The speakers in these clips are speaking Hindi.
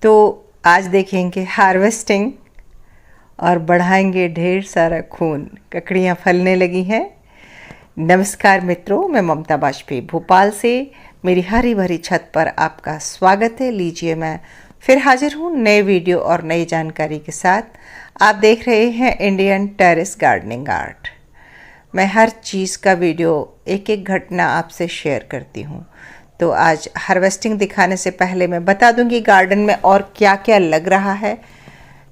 तो आज देखेंगे हार्वेस्टिंग और बढ़ाएंगे ढेर सारा खून। ककड़ियाँ फलने लगी हैं। नमस्कार मित्रों, मैं ममता बाजपेयी भोपाल से मेरी हरी भरी छत पर आपका स्वागत है। लीजिए, मैं फिर हाजिर हूँ नए वीडियो और नई जानकारी के साथ। आप देख रहे हैं इंडियन टेरेस गार्डनिंग आर्ट। मैं हर चीज़ का वीडियो, एक एक घटना आपसे शेयर करती हूँ। तो आज हार्वेस्टिंग दिखाने से पहले मैं बता दूंगी गार्डन में और क्या क्या लग रहा है।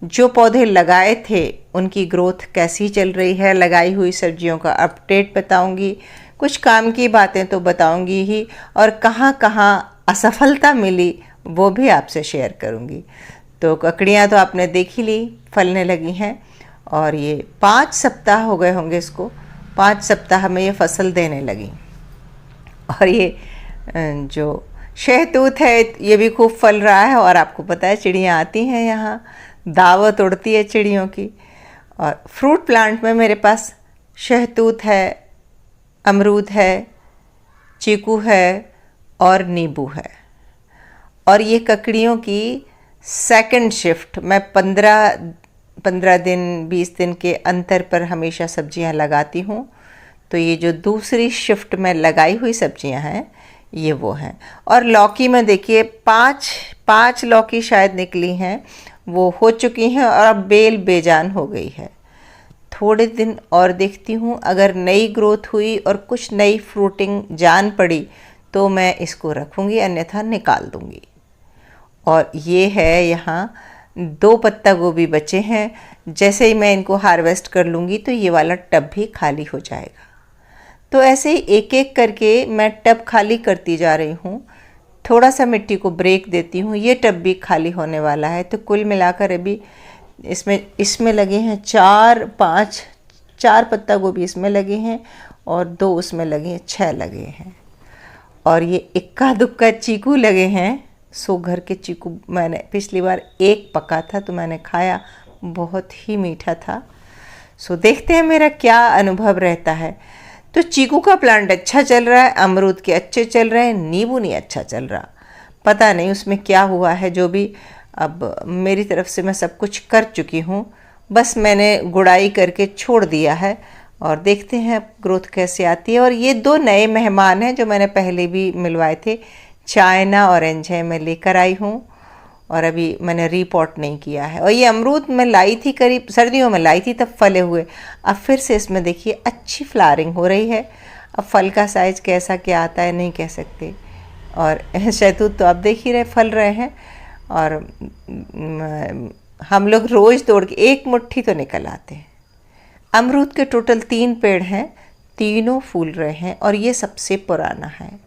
जो पौधे लगाए थे उनकी ग्रोथ कैसी चल रही है, लगाई हुई सब्जियों का अपडेट बताऊंगी, कुछ काम की बातें तो बताऊंगी ही, और कहाँ कहाँ असफलता मिली वो भी आपसे शेयर करूंगी। तो ककड़ियाँ तो आपने देख ही ली, फलने लगी हैं और ये 5 सप्ताह हो गए होंगे इसको। 5 सप्ताह में ये फसल देने लगी। और ये जो शहतूत है ये भी खूब फल रहा है। और आपको पता है चिड़ियाँ आती हैं यहाँ, दावत उड़ती है चिड़ियों की। और फ्रूट प्लांट में मेरे पास शहतूत है, अमरूद है, चीकू है और नींबू है। और ये ककड़ियों की सेकंड शिफ्ट, मैं 15 दिन 20 दिन के अंतर पर हमेशा सब्जियां लगाती हूँ। तो ये जो दूसरी शिफ्ट में लगाई हुई सब्जियां हैं ये वो हैं। और लौकी में देखिए पाँच लौकी शायद निकली हैं, वो हो चुकी हैं और अब बेल बेजान हो गई है। थोड़े दिन और देखती हूँ, अगर नई ग्रोथ हुई और कुछ नई फ्रूटिंग जान पड़ी तो मैं इसको रखूँगी, अन्यथा निकाल दूँगी। और ये है यहाँ 2 पत्ता गोभी बचे हैं। जैसे ही मैं इनको हार्वेस्ट कर लूँगी तो ये वाला टब भी खाली हो जाएगा। तो ऐसे ही एक एक करके मैं टब खाली करती जा रही हूँ। थोड़ा सा मिट्टी को ब्रेक देती हूँ। ये टब भी खाली होने वाला है। तो कुल मिलाकर अभी इसमें लगे हैं 4 पत्ता गोभी इसमें लगे हैं और 2 उसमें लगे हैं, 6 लगे हैं। और ये इक्का दुक्का चीकू लगे हैं। सो घर के चीकू मैंने पिछली बार एक पका था तो मैंने खाया, बहुत ही मीठा था। सो देखते हैं मेरा क्या अनुभव रहता है। तो चीकू का प्लांट अच्छा चल रहा है, अमरूद के अच्छे चल रहे हैं, नींबू नहीं अच्छा चल रहा। पता नहीं उसमें क्या हुआ है। जो भी, अब मेरी तरफ से मैं सब कुछ कर चुकी हूँ, बस मैंने गुड़ाई करके छोड़ दिया है और देखते हैं ग्रोथ कैसे आती है। और ये 2 नए मेहमान हैं जो मैंने पहले भी मिलवाए थे। चाइना ऑरेंज है, मैं लेकर आई हूँ और अभी मैंने रीपॉट नहीं किया है। और ये अमरूद मैं लाई थी, करीब सर्दियों में लाई थी, तब फले हुए। अब फिर से इसमें देखिए अच्छी फ्लावरिंग हो रही है। अब फल का साइज कैसा क्या आता है नहीं कह सकते। और शहतूत तो आप देख ही रहे, फल रहे हैं। और हम लोग रोज़ तोड़ के 1 मुट्ठी तो निकल आते हैं। अमरूद के टोटल 3 पेड़ हैं, तीनों फूल रहे हैं और ये सबसे पुराना है।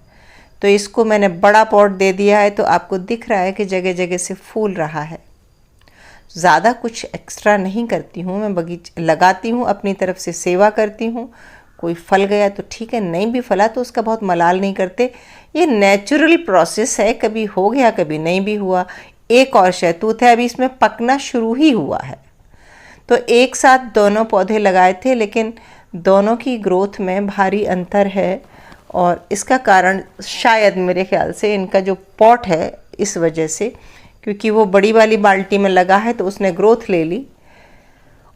तो इसको मैंने बड़ा पॉट दे दिया है, तो आपको दिख रहा है कि जगह जगह से फूल रहा है। ज़्यादा कुछ एक्स्ट्रा नहीं करती हूँ मैं, बगीचा लगाती हूँ, अपनी तरफ से सेवा करती हूँ। कोई फल गया तो ठीक है, नहीं भी फला तो उसका बहुत मलाल नहीं करते। ये नेचुरल प्रोसेस है, कभी हो गया कभी नहीं भी हुआ। एक और शहतूत है, अभी इसमें पकना शुरू ही हुआ है। तो एक साथ दोनों पौधे लगाए थे, लेकिन दोनों की ग्रोथ में भारी अंतर है। और इसका कारण शायद मेरे ख्याल से इनका जो पॉट है, इस वजह से, क्योंकि वो बड़ी वाली बाल्टी में लगा है तो उसने ग्रोथ ले ली।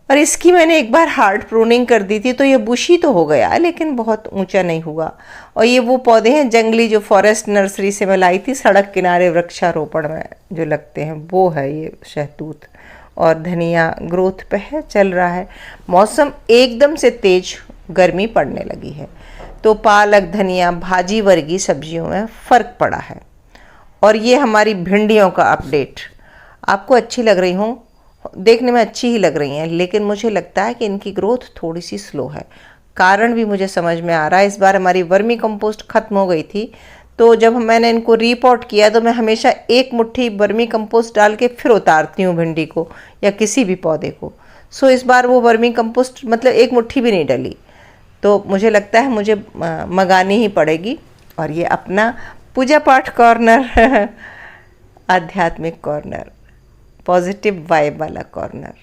और इसकी मैंने एक बार हार्ड प्रूनिंग कर दी थी तो ये बुशी तो हो गया, लेकिन बहुत ऊंचा नहीं हुआ। और ये वो पौधे हैं जंगली जो फॉरेस्ट नर्सरी से मैं लाई थी, सड़क किनारे वृक्षारोपण में जो लगते हैं, वो है ये शहतूत। और धनिया ग्रोथ पे है, चल रहा है। मौसम एकदम से तेज गर्मी पड़ने लगी है तो पालक, धनिया, भाजी वर्गीय सब्जियों में फ़र्क पड़ा है। और ये हमारी भिंडियों का अपडेट। आपको अच्छी लग रही हूँ, देखने में अच्छी ही लग रही हैं, लेकिन मुझे लगता है कि इनकी ग्रोथ थोड़ी सी स्लो है। कारण भी मुझे समझ में आ रहा है। इस बार हमारी वर्मी कंपोस्ट ख़त्म हो गई थी, तो जब मैंने इनको रीपॉट किया तो मैं हमेशा 1 मुट्ठी वर्मी कंपोस्ट डाल के फिर उतारती हूँ भिंडी को या किसी भी पौधे को। सो इस बार वो वर्मी कंपोस्ट मतलब 1 मुट्ठी भी नहीं डली, तो मुझे लगता है मुझे मंगानी ही पड़ेगी। और ये अपना पूजा पाठ कॉर्नर आध्यात्मिक कॉर्नर, पॉजिटिव वाइब वाला कॉर्नर।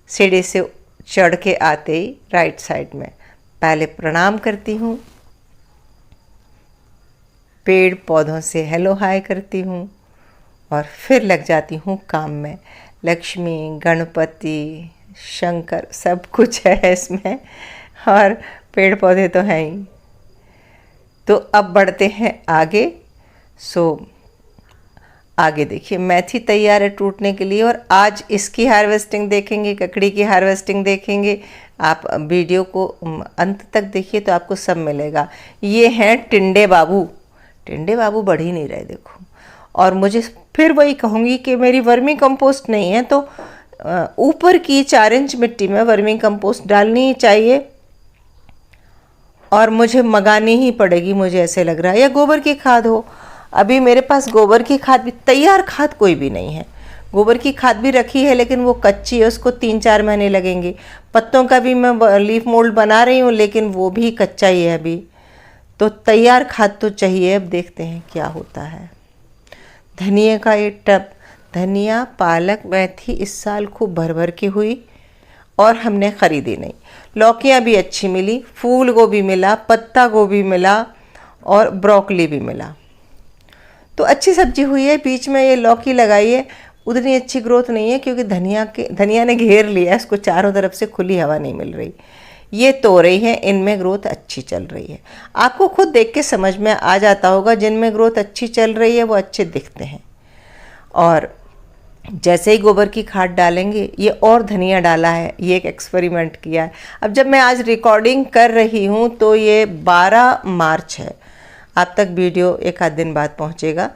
सीढ़ी से चढ़ के आते ही राइट साइड में पहले प्रणाम करती हूँ, पेड़ पौधों से हेलो हाय करती हूँ, और फिर लग जाती हूँ काम में। लक्ष्मी, गणपति, शंकर सब कुछ है इसमें, और पेड़ पौधे तो हैं ही। तो अब बढ़ते हैं आगे। आगे देखिए, मेथी तैयार है टूटने के लिए, और आज इसकी हार्वेस्टिंग देखेंगे, ककड़ी की हार्वेस्टिंग देखेंगे। आप वीडियो को अंत तक देखिए तो आपको सब मिलेगा। ये हैं टिंडे बाबू। टिंडे बाबू बढ़ ही नहीं रहे, देखो। और मुझे फिर वही कहूँगी कि मेरी वर्मी कंपोस्ट नहीं है, तो ऊपर की 4 इंच मिट्टी में वर्मी कंपोस्ट डालनी ही चाहिए, और मुझे मंगानी ही पड़ेगी, मुझे ऐसे लग रहा है, या गोबर की खाद हो। अभी मेरे पास गोबर की खाद भी, तैयार खाद कोई भी नहीं है। गोबर की खाद भी रखी है लेकिन वो कच्ची है, उसको 3-4 महीने लगेंगे। पत्तों का भी मैं लीफ मोल्ड बना रही हूँ, लेकिन वो भी कच्चा ही है अभी। तो तैयार खाद तो चाहिए। अब देखते हैं क्या होता है। धनिया का ये टब, धनिया, पालक, मेथी इस साल खूब भर भर की हुई, और हमने ख़रीदी नहीं। लौकियाँ भी अच्छी मिली, फूल गोभी मिला, पत्ता गोभी मिला, और ब्रोकली भी मिला। तो अच्छी सब्जी हुई है। बीच में ये लौकी लगाई है, उतनी अच्छी ग्रोथ नहीं है क्योंकि धनिया ने घेर लिया है इसको, चारों तरफ से खुली हवा नहीं मिल रही। ये तोरई है, इनमें ग्रोथ अच्छी चल रही है। आपको खुद देख के समझ में आ जाता होगा, जिनमें ग्रोथ अच्छी चल रही है वो अच्छे दिखते हैं। और जैसे ही गोबर की खाद डालेंगे, ये और धनिया डाला है, ये एक एक्सपेरिमेंट किया है। अब जब मैं आज रिकॉर्डिंग कर रही हूँ तो ये 12 मार्च है, आप तक वीडियो एक आध दिन बाद पहुँचेगा।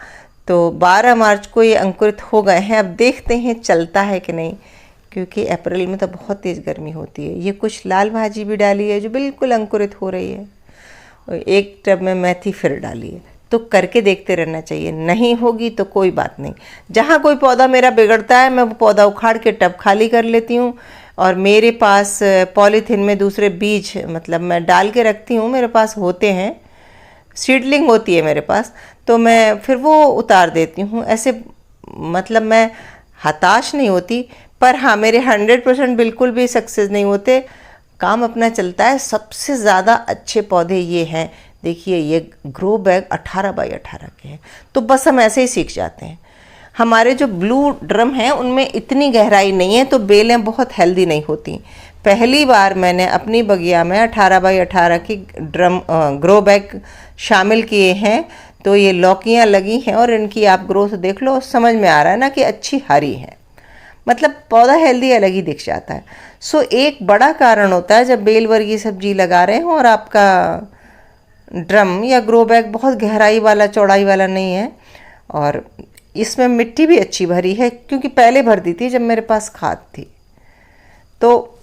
तो 12 मार्च को ये अंकुरित हो गए हैं। अब देखते हैं चलता है कि नहीं, क्योंकि अप्रैल में तो बहुत तेज़ गर्मी होती है। ये कुछ लाल भाजी भी डाली है जो बिल्कुल अंकुरित हो रही है। एक टब में मेथी फिर डाली है। तो करके देखते रहना चाहिए, नहीं होगी तो कोई बात नहीं। जहाँ कोई पौधा मेरा बिगड़ता है, मैं वो पौधा उखाड़ के टब खाली कर लेती हूँ, और मेरे पास पॉलीथीन में दूसरे बीज, मतलब मैं डाल के रखती हूँ, मेरे पास होते हैं, सीडलिंग होती है मेरे पास, तो मैं फिर वो उतार देती हूँ। ऐसे मतलब मैं हताश नहीं होती, पर हाँ, मेरे 100% बिल्कुल भी सक्सेस नहीं होते, काम अपना चलता है। सबसे ज़्यादा अच्छे पौधे ये हैं। देखिए, ये ग्रो बैग 18 बाई 18 के हैं, तो बस हम ऐसे ही सीख जाते हैं। हमारे जो ब्लू ड्रम हैं उनमें इतनी गहराई नहीं है, तो बेलें बहुत हेल्दी नहीं होती। पहली बार मैंने अपनी बगिया में 18 बाई 18 की ग्रो बैग शामिल किए हैं, तो ये लौकियाँ लगी हैं, और इनकी आप ग्रोथ देख लो, समझ में आ रहा है ना कि अच्छी हरी है। मतलब पौधा हेल्दी अलग ही दिख जाता है। एक बड़ा कारण होता है जब बेल वर्गीय सब्जी लगा रहे हो और आपका ड्रम या ग्रो बैग बहुत गहराई वाला, चौड़ाई वाला नहीं है, और इसमें मिट्टी भी अच्छी भरी है, क्योंकि पहले भर दी थी जब मेरे पास खाद थी। तो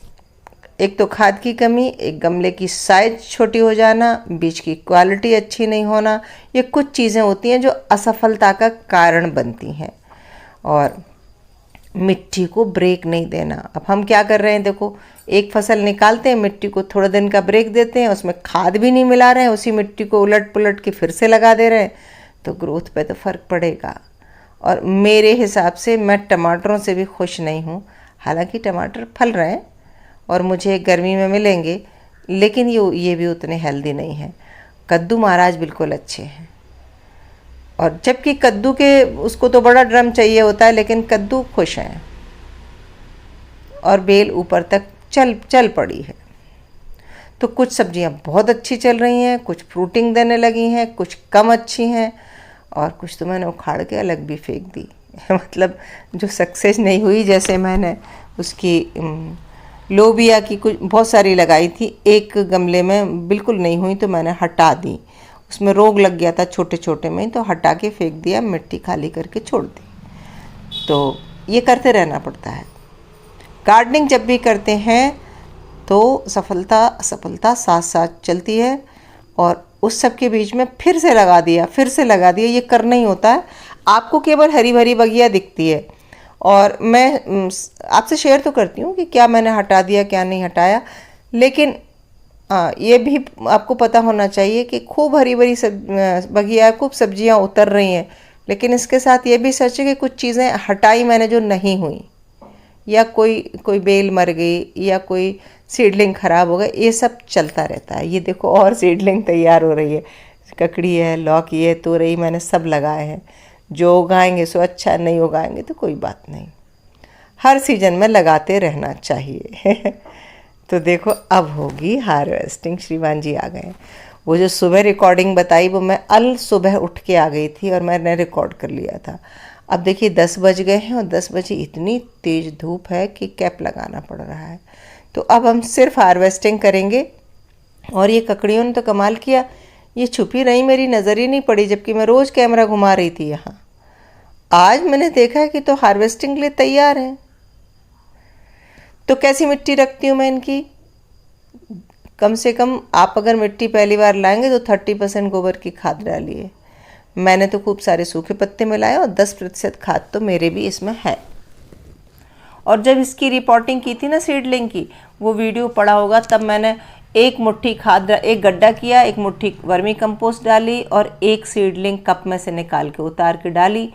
एक तो खाद की कमी, एक गमले की साइज छोटी हो जाना, बीज की क्वालिटी अच्छी नहीं होना, ये कुछ चीज़ें होती हैं जो असफलता का कारण बनती हैं। और मिट्टी को ब्रेक नहीं देना। अब हम क्या कर रहे हैं, देखो, एक फसल निकालते हैं, मिट्टी को थोड़े दिन का ब्रेक देते हैं, उसमें खाद भी नहीं मिला रहे हैं, उसी मिट्टी को उलट पुलट के फिर से लगा दे रहे हैं, तो ग्रोथ पे तो फ़र्क पड़ेगा। और मेरे हिसाब से मैं टमाटरों से भी खुश नहीं हूँ। हालांकि टमाटर फल रहे हैं और मुझे गर्मी में मिलेंगे, लेकिन ये भी उतने हेल्दी नहीं हैं। कद्दू महाराज बिल्कुल अच्छे हैं, और जबकि कद्दू के उसको तो बड़ा ड्रम चाहिए होता है, लेकिन कद्दू खुश हैं, और बेल ऊपर तक चल पड़ी है। तो कुछ सब्जियां बहुत अच्छी चल रही हैं, कुछ फ्रूटिंग देने लगी हैं, कुछ कम अच्छी हैं, और कुछ तो मैंने उखाड़ के अलग भी फेंक दी। मतलब जो सक्सेस नहीं हुई, जैसे मैंने उसकी लोबिया की कुछ बहुत सारी लगाई थी, एक गमले में बिल्कुल नहीं हुई तो मैंने हटा दी। उसमें रोग लग गया था छोटे छोटे में, तो हटा के फेंक दिया, मिट्टी खाली करके छोड़ दी। तो ये करते रहना पड़ता है। गार्डनिंग जब भी करते हैं तो सफलता असफलता साथ साथ चलती है, और उस सब के बीच में फिर से लगा दिया, ये करना ही होता है। आपको केवल हरी भरी बगिया दिखती है, और मैं आपसे शेयर तो करती हूँ कि क्या मैंने हटा दिया, क्या नहीं हटाया, लेकिन ये भी आपको पता होना चाहिए कि खूब हरी भरी बगिया, खूब सब्जियाँ उतर रही हैं, लेकिन इसके साथ ये भी सच है कि कुछ चीज़ें हटाई मैंने जो नहीं हुई, या कोई बेल मर गई, या कोई सीडलिंग ख़राब हो गई, ये सब चलता रहता है। ये देखो, और सीडलिंग तैयार हो रही है, ककड़ी है, लौकी है, तोरई, मैंने सब लगाए हैं। जो उगाएंगे सो अच्छा, नहीं उगाएंगे तो कोई बात नहीं, हर सीजन में लगाते रहना चाहिए। तो देखो अब होगी हार्वेस्टिंग। श्रीमान जी आ गए। वो जो सुबह रिकॉर्डिंग बताई वो मैं अल सुबह उठ के आ गई थी और मैंने रिकॉर्ड कर लिया था। अब देखिए 10 बज गए हैं और 10 बजे इतनी तेज़ धूप है कि कैप लगाना पड़ रहा है। तो अब हम सिर्फ हार्वेस्टिंग करेंगे। और ये ककड़ियों ने तो कमाल किया, ये छुपी रही, मेरी नज़र ही नहीं पड़ी, जबकि मैं रोज़ कैमरा घुमा रही थी यहाँ। आज मैंने देखा है कि तो हार्वेस्टिंग के लिए तैयार हैं। तो कैसी मिट्टी रखती हूँ मैं इनकी, कम से कम आप अगर मिट्टी पहली बार लाएंगे तो 30% गोबर की खाद डालिए। मैंने तो खूब सारे सूखे पत्ते मिलाए और 10% खाद तो मेरे भी इसमें है। और जब इसकी रिपोर्टिंग की थी ना सीडलिंग की, वो वीडियो पड़ा होगा, तब मैंने एक मुट्ठी खाद, एक गड्ढा किया, एक मुट्ठी वर्मी कंपोस्ट डाली और एक सीडलिंग कप में से निकाल के उतार के डाली।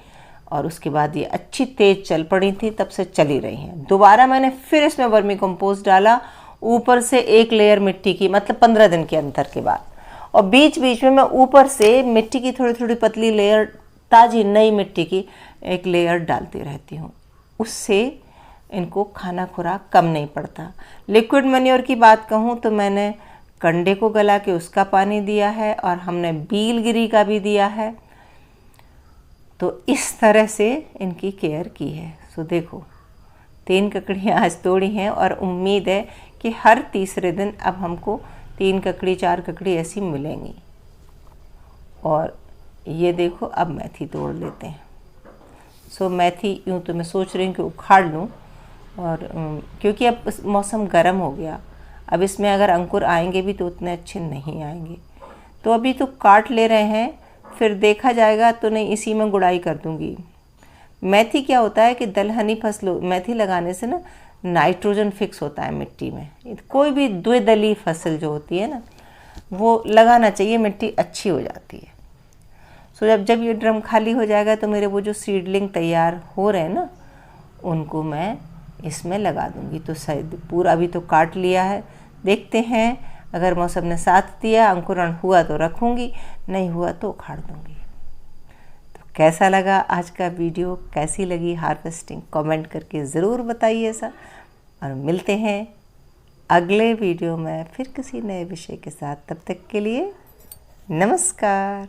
और उसके बाद ये अच्छी तेज़ चल पड़ी थी, तब से चली रही हैं। दोबारा मैंने फिर इसमें वर्मी कंपोस्ट डाला, ऊपर से एक लेयर मिट्टी की, मतलब 15 दिन के अंतर के बाद। और बीच बीच में मैं ऊपर से मिट्टी की थोड़ी थोड़ी पतली लेयर, ताज़ी नई मिट्टी की एक लेयर डालती रहती हूँ। उससे इनको खाना खुराक कम नहीं पड़ता। लिक्विड मैन्योर की बात कहूँ तो मैंने कंडे को गला के उसका पानी दिया है और हमने बीलगिरी का भी दिया है। तो इस तरह से इनकी केयर की है। सो देखो 3 ककड़ियाँ आज तोड़ी हैं और उम्मीद है कि हर तीसरे दिन अब हमको 3 ककड़ी 4 ककड़ी ऐसी मिलेंगी। और ये देखो अब मेथी तोड़ लेते हैं। सो मेथी यूँ तो मैं सोच रही हूँ कि उखाड़ लूँ, और क्योंकि अब मौसम गर्म हो गया, अब इसमें अगर अंकुर आएंगे भी तो उतने अच्छे नहीं आएंगे। तो अभी तो काट ले रहे हैं, फिर देखा जाएगा, तो नहीं इसी में गुड़ाई कर दूँगी। मेथी क्या होता है कि दलहनी फसलों, मेथी लगाने से ना नाइट्रोजन फिक्स होता है मिट्टी में। कोई भी द्विदलीय फसल जो होती है ना, वो लगाना चाहिए, मिट्टी अच्छी हो जाती है। सो जब ये ड्रम खाली हो जाएगा तो मेरे वो जो सीडलिंग तैयार हो रहे हैं ना, उनको मैं इसमें लगा दूंगी। तो शायद पूरा अभी तो काट लिया है, देखते हैं अगर मौसम ने साथ दिया, अंकुरण हुआ तो रखूँगी, नहीं हुआ तो उखाड़ दूँगी। तो कैसा लगा आज का वीडियो, कैसी लगी हार्वेस्टिंग, कमेंट करके ज़रूर बताइए सर। और मिलते हैं अगले वीडियो में फिर किसी नए विषय के साथ। तब तक के लिए नमस्कार।